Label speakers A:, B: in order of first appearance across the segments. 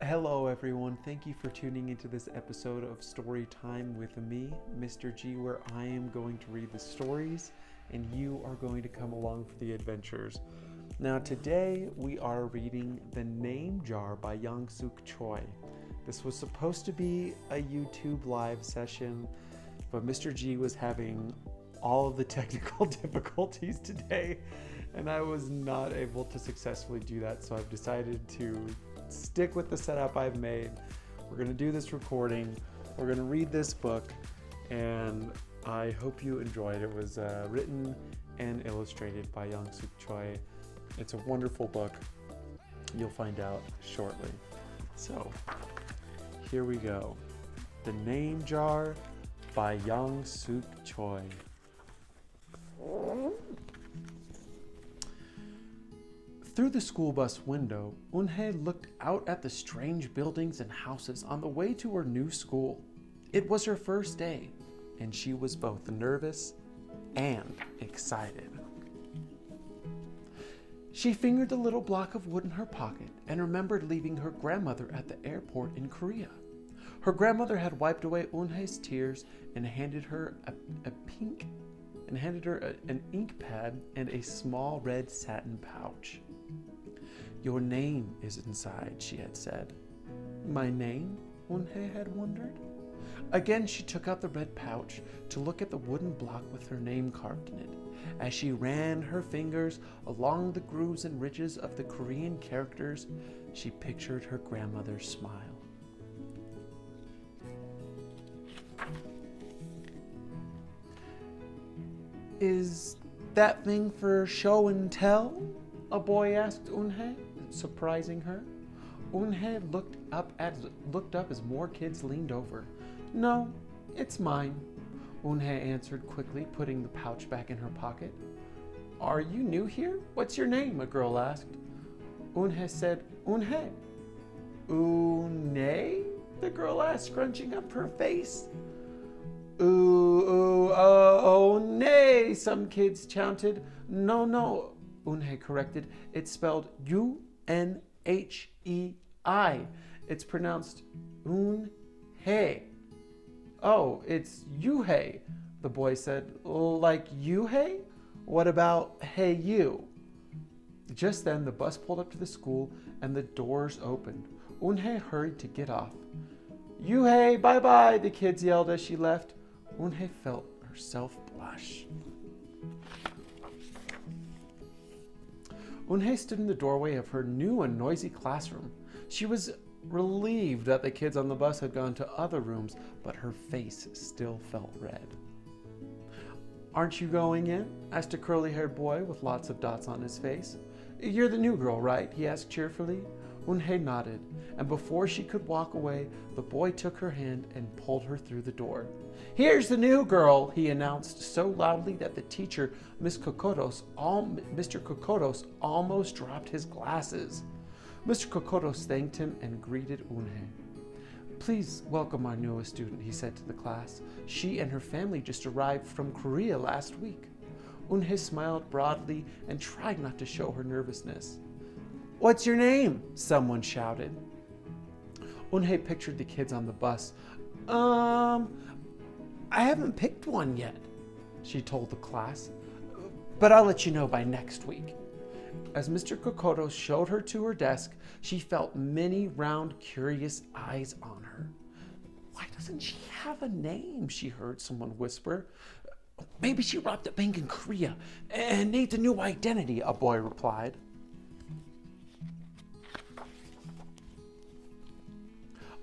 A: Hello everyone, thank you for tuning into this episode of Storytime with me, Mr. G, where I am going to read the stories and you are going to come along for the adventures. Now today we are reading The Name Jar by Yangsook Choi. This was supposed to be a YouTube live session, but Mr. G was having all of the technical difficulties today and I was not able to successfully do that, so I've decided to stick with the setup I've made. We're going to do this recording, we're going to read this book, and I hope you enjoy it. It was written and illustrated by Yangsook Choi. It's a wonderful book. You'll find out shortly. So here we go. The Name Jar by Yangsook Choi. Through the school bus window, Unhei looked out at the strange buildings and houses on the way to her new school. It was her first day, and she was both nervous and excited. She fingered the little block of wood in her pocket and remembered leaving her grandmother at the airport in Korea. Her grandmother had wiped away Unhei's tears and handed her an ink pad and a small red satin pouch. "Your name is inside," she had said. "My name?" Unhei had wondered. Again she took out the red pouch to look at the wooden block with her name carved in it. As she ran her fingers along the grooves and ridges of the Korean characters, she pictured her grandmother's smile. "Is that thing for show and tell?" a boy asked Unhei, surprising her. Unhei looked up as more kids leaned over. "No, it's mine," Unhei answered quickly, putting the pouch back in her pocket. "Are you new here? What's your name?" a girl asked. Unhei said, "Unhei." "Unhei?" the girl asked, scrunching up her face. Oh, nay, some kids chanted. No, Unhei corrected. It's spelled Unhei. It's pronounced Unhei. "Oh, it's Yuhei," the boy said. "Like Yuhei? What about hey you?" Just then the bus pulled up to the school and the doors opened. Unhei hurried to get off. "Yuhei, bye-bye," the kids yelled as she left. Unhei felt herself blush. Unhei stood in the doorway of her new and noisy classroom. She was relieved that the kids on the bus had gone to other rooms, but her face still felt red. "Aren't you going in?" asked a curly-haired boy with lots of dots on his face. "You're the new girl, right?" he asked cheerfully. Unhei nodded, and before she could walk away, the boy took her hand and pulled her through the door. "Here's the new girl," he announced so loudly that the teacher, Mr. Kokotos, almost dropped his glasses. Mr. Kokotos thanked him and greeted Unhei. "Please welcome our newest student," he said to the class. "She and her family just arrived from Korea last week." Unhei smiled broadly and tried not to show her nervousness. "What's your name?" someone shouted. Unhei pictured the kids on the bus. I haven't picked one yet," she told the class, "but I'll let you know by next week." As Mr. Kokotos showed her to her desk, she felt many round, curious eyes on her. "Why doesn't she have a name?" she heard someone whisper. "Maybe she robbed a bank in Korea and needs a new identity," a boy replied.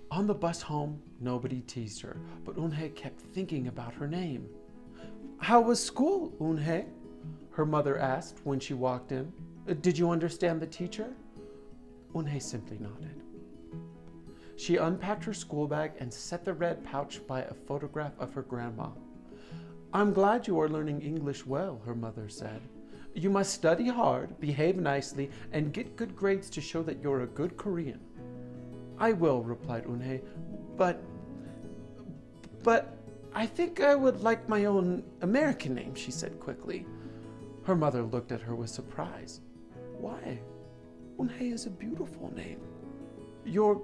A: On the bus home, nobody teased her, but Unhei kept thinking about her name. "How was school, Unhei?" her mother asked when she walked in. "Did you understand the teacher?" Unhei simply nodded. She unpacked her school bag and set the red pouch by a photograph of her grandma. "I'm glad you are learning English well," her mother said. "You must study hard, behave nicely, and get good grades to show that you're a good Korean." "I will," replied Unhei, but I think I would like my own American name," she said quickly. Her mother looked at her with surprise. "Why? Unhei is a beautiful name." Your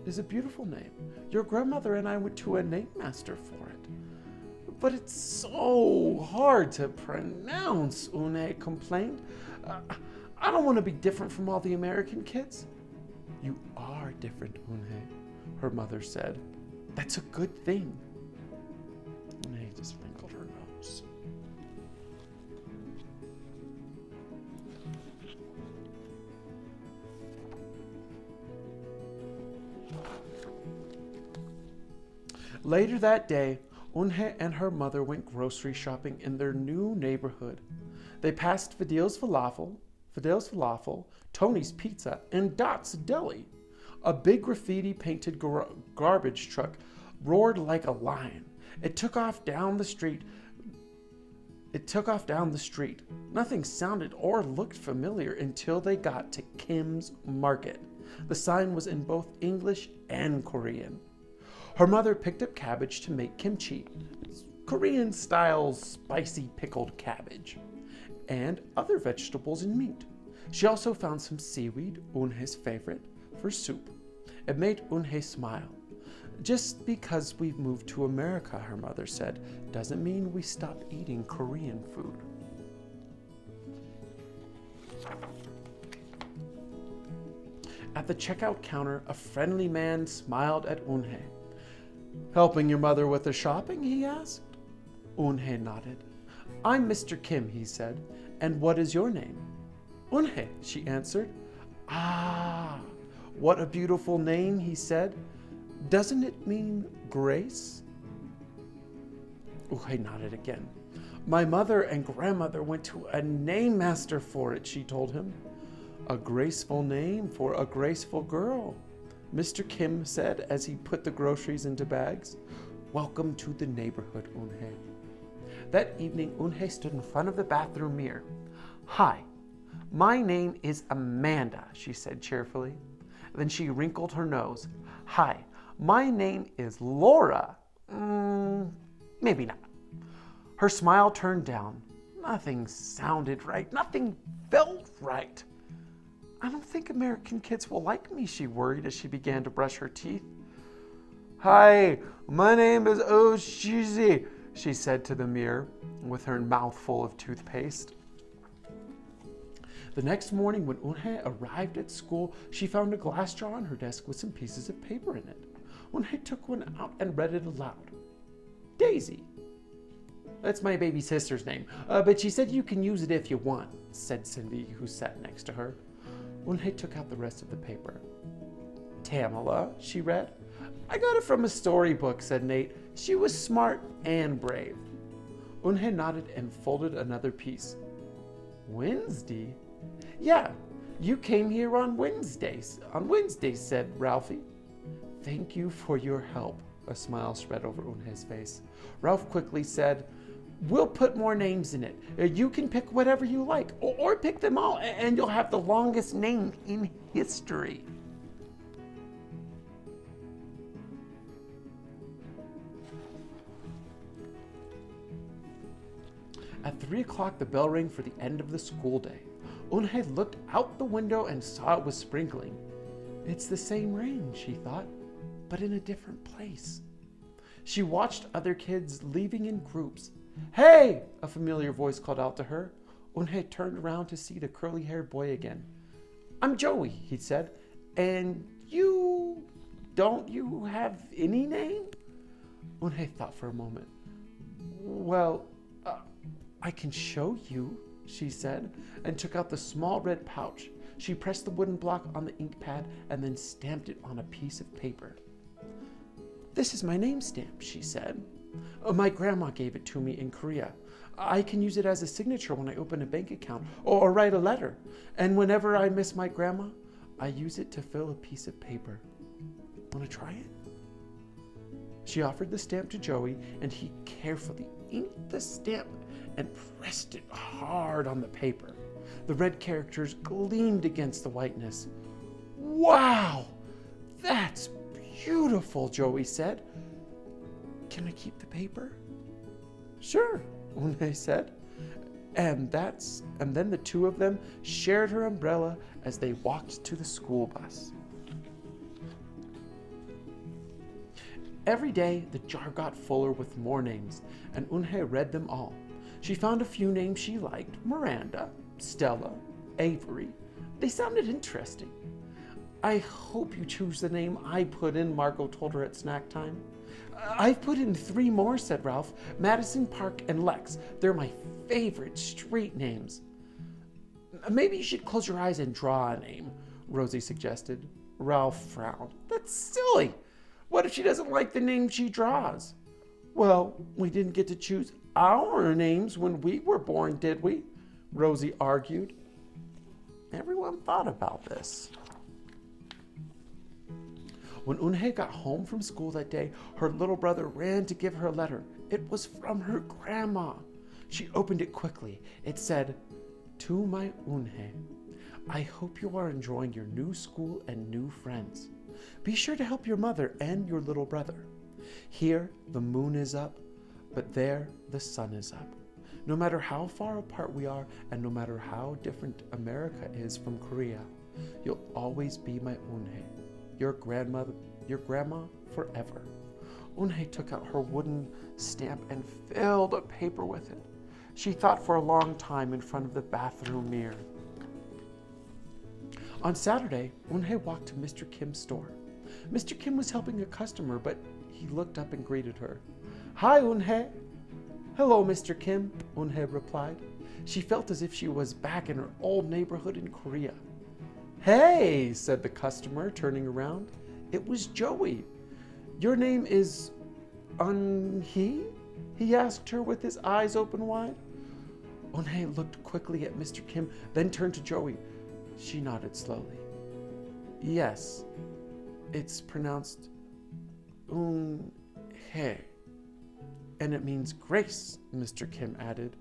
A: is a beautiful name. Your grandmother and I went to a name master for it. But it's so hard to pronounce, Unhei complained. I don't want to be different from all the American kids. You are different, Unhei, her mother said. That's a good thing. Unhei just wrinkled her nose. Later that day, Unhei and her mother went grocery shopping in their new neighborhood. They passed Fidel's Falafel, Tony's Pizza, and Dot's Deli. A big graffiti-painted garbage truck roared like a lion. It took off down the street. Nothing sounded or looked familiar until they got to Kim's Market. The sign was in both English and Korean. Her mother picked up cabbage to make kimchi, Korean-style spicy pickled cabbage, and other vegetables and meat. She also found some seaweed, Unhei's favorite, for soup. It made Unhei smile. Just because we've moved to America, her mother said, doesn't mean we stop eating Korean food. At the checkout counter, a friendly man smiled at Unhei. Helping your mother with the shopping, he asked. Unhei nodded. I'm Mr. Kim, he said. And what is your name? Unhei, she answered. Ah, what a beautiful name, he said. Doesn't it mean grace? Unhei nodded again. My mother and grandmother went to a name master for it, she told him. A graceful name for a graceful girl, Mr. Kim said as he put the groceries into bags. Welcome to the neighborhood, Unhei. That evening, Unhei stood in front of the bathroom mirror. Hi, my name is Amanda, she said cheerfully. Then she wrinkled her nose. Hi, my name is Laura. Maybe not. Her smile turned down. Nothing sounded right. Nothing felt right. I don't think American kids will like me, she worried as she began to brush her teeth. Hi, my name is Oshizi, she said to the mirror with her mouth full of toothpaste. The next morning when Unhei arrived at school, she found a glass jar on her desk with some pieces of paper in it. Unhei took one out and read it aloud. Daisy. That's my baby sister's name, but she said you can use it if you want, said Cindy, who sat next to her. Unhei took out the rest of the paper. Tamala, she read. I got it from a storybook, said Nate. She was smart and brave. Unhei nodded and folded another piece. Wednesday? Yeah, you came here on Wednesdays. On Wednesdays, said Ralphie. Thank you for your help. A smile spread over Unhei's face. Ralph quickly said, we'll put more names in it. You can pick whatever you like, or pick them all, and you'll have the longest name in history. At 3 o'clock, the bell rang for the end of the school day. Unhei looked out the window and saw it was sprinkling. It's the same rain, she thought, but in a different place. She watched other kids leaving in groups. Hey! A familiar voice called out to her. Unhei turned around to see the curly-haired boy again. I'm Joey, he said. And don't you have any name? Unhei thought for a moment. Well, I can show you, she said, and took out the small red pouch. She pressed the wooden block on the ink pad and then stamped it on a piece of paper. This is my name stamp, she said. My grandma gave it to me in Korea. I can use it as a signature when I open a bank account or write a letter. And whenever I miss my grandma, I use it to fill a piece of paper. Want to try it? She offered the stamp to Joey, and he carefully inked the stamp and pressed it hard on the paper. The red characters gleamed against the whiteness. Wow! That's beautiful, Joey said. Can I keep the paper? Sure, Unhei said. And then the two of them shared her umbrella as they walked to the school bus. Every day, the jar got fuller with more names, and Unhei read them all. She found a few names she liked: Miranda, Stella, Avery. They sounded interesting. I hope you choose the name I put in, Margot told her at snack time. I've put in 3 more, said Ralph: Madison, Park, and Lex. They're my favorite street names. Maybe you should close your eyes and draw a name, Rosie suggested. Ralph frowned. That's silly. What if she doesn't like the name she draws? Well, we didn't get to choose our names when we were born, did we? Rosie argued. Everyone thought about this. When Unhei got home from school that day, her little brother ran to give her a letter. It was from her grandma. She opened it quickly. It said, "To my Unhei, I hope you are enjoying your new school and new friends. Be sure to help your mother and your little brother. Here, the moon is up, but there, the sun is up. No matter how far apart we are, and no matter how different America is from Korea, you'll always be my Unhei, your grandma forever." Unhei took out her wooden stamp and filled a paper with it. She thought for a long time in front of the bathroom mirror. On Saturday, Unhei walked to Mr. Kim's store. Mr. Kim was helping a customer, but he looked up and greeted her. "Hi, Unhei." "Hello, Mr. Kim," Unhei replied. She felt as if she was back in her old neighborhood in Korea. "Hey," said the customer, turning around. It was Joey. "Your name is Unhei?" he asked her with his eyes open wide. Unhei looked quickly at Mr. Kim, then turned to Joey. She nodded slowly. "Yes, it's pronounced Unhei, and it means grace," Mr. Kim added.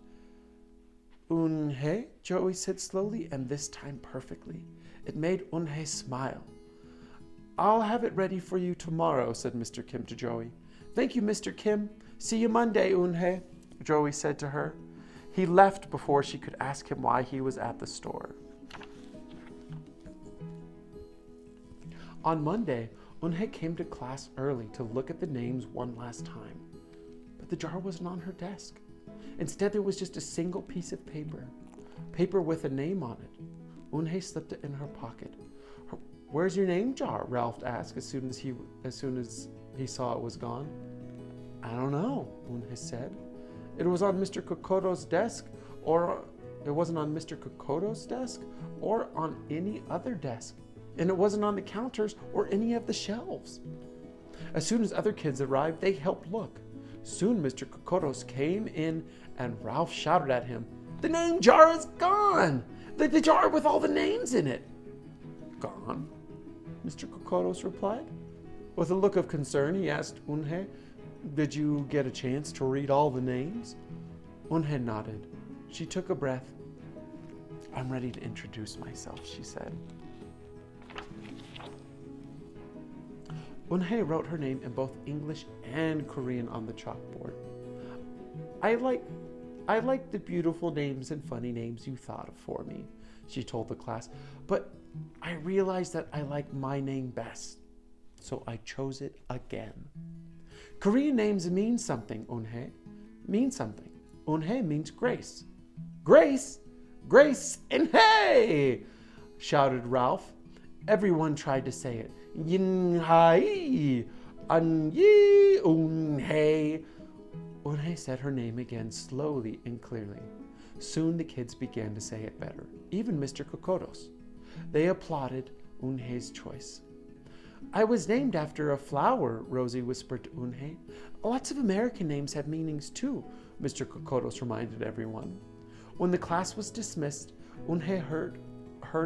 A: "Unhei," Joey said slowly, and this time perfectly. It made Unhei smile. "I'll have it ready for you tomorrow," said Mr. Kim to Joey. "Thank you, Mr. Kim. See you Monday, Unhei," Joey said to her. He left before she could ask him why he was at the store. On Monday, Unhei came to class early to look at the names one last time. But the jar wasn't on her desk. Instead, there was just a single piece of paper with a name on it. Unhei slipped it in her pocket. "Where's your name jar?" Ralph asked as soon as he saw it was gone. "I don't know," Unhei said. It wasn't on Mr. Kokoto's desk or on any other desk. And it wasn't on the counters or any of the shelves. As soon as other kids arrived, they helped look. Soon Mr. Kokotos came in and Ralph shouted at him, "The name jar is gone! The jar with all the names in it!" "Gone?" Mr. Kokotos replied. With a look of concern, he asked Unhei, "Did you get a chance to read all the names?" Unhei nodded. She took a breath. "I'm ready to introduce myself," she said. Unhei wrote her name in both English and Korean on the chalkboard. I like the beautiful names and funny names you thought of for me," she told the class, "but I realized that I like my name best, so I chose it again." "Korean names mean something, Unhei. Mean something. Unhei means grace." "Grace? Grace and hey!" shouted Ralph. Everyone tried to say it. "Unhei, Unhei, Unhei." Unhei said her name again slowly and clearly. Soon the kids began to say it better, even Mr. Kokotos. They applauded Unhei's choice. "I was named after a flower," Rosie whispered to Unhei. "Lots of American names have meanings too," Mr. Kokotos reminded everyone. When the class was dismissed, Unhei heard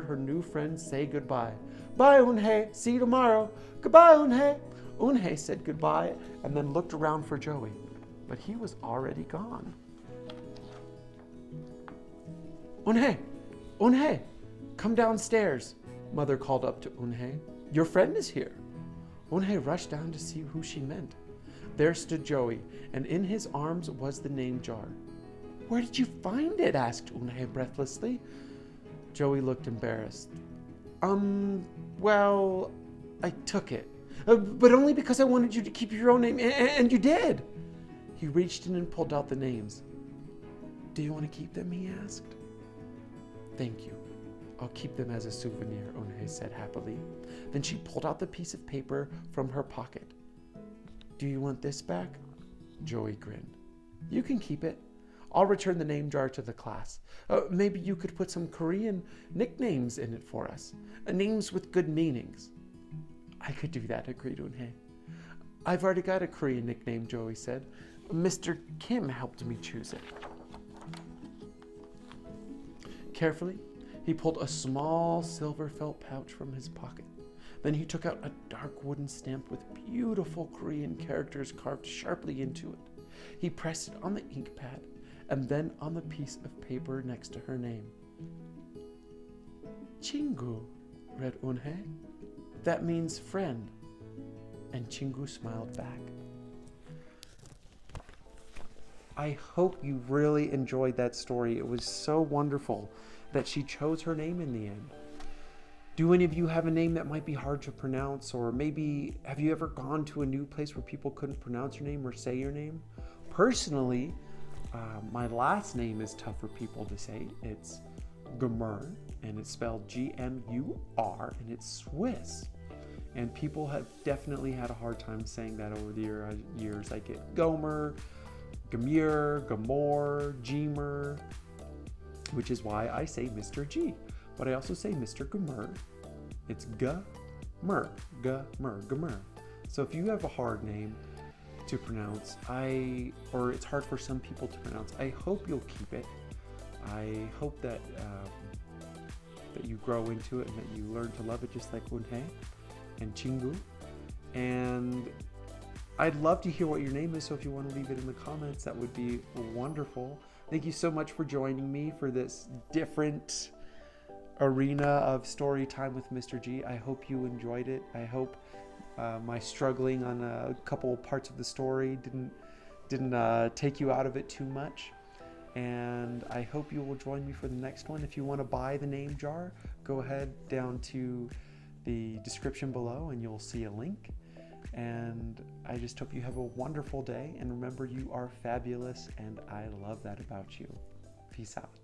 A: her new friends say goodbye. "Bye, Unhei. See you tomorrow." "Goodbye, Unhei." Unhei said goodbye and then looked around for Joey, but he was already gone. "Unhei, Unhei, come downstairs," Mother called up to Unhei. "Your friend is here." Unhei rushed down to see who she meant. There stood Joey, and in his arms was the name jar. Where did you find it? Asked Unhei breathlessly. Joey looked embarrassed. Well, I took it. But only because I wanted you to keep your own name, and you did. He reached in and pulled out the names. Do you want to keep them? He asked. Thank you. I'll keep them as a souvenir, Unhei said happily. Then she pulled out the piece of paper from her pocket. Do you want this back? Joey grinned. You can keep it. I'll return the name jar to the class. Maybe you could put some Korean nicknames in it for us. Names with good meanings. I could do that, agreed Unhei. I've already got a Korean nickname, Joey said. Mr. Kim helped me choose it. Carefully, he pulled a small silver felt pouch from his pocket. Then he took out a dark wooden stamp with beautiful Korean characters carved sharply into it. He pressed it on the ink pad and then on the piece of paper next to her name. Chingu, read Unhei. That means friend. And Chingu smiled back. I hope you really enjoyed that story. It was so wonderful that she chose her name in the end. Do any of you have a name that might be hard to pronounce? Or maybe have you ever gone to a new place where people couldn't pronounce your name or say your name? Personally, my last name is tough for people to say. It's Gmur, and it's spelled Gmur, and it's Swiss. And people have definitely had a hard time saying that over the years. I get Gmur, Gmur, Gmur, which is why I say Mr. G. But I also say Mr. Gmur. It's Gmur. So if you have a hard name to pronounce, or it's hard for some people to pronounce, I hope you'll keep it. I hope that you grow into it and that you learn to love it just like Unhei and Chingu. And I'd love to hear what your name is, so if you want to leave it in the comments, that would be wonderful. Thank you so much for joining me for this different arena of story time with Mr. G. I hope you enjoyed it. I hope my struggling on a couple parts of the story didn't take you out of it too much. And I hope you will join me for the next one. If you want to buy the name jar, go ahead down to the description below and you'll see a link. And I just hope you have a wonderful day. And remember, you are fabulous, and I love that about you. Peace out.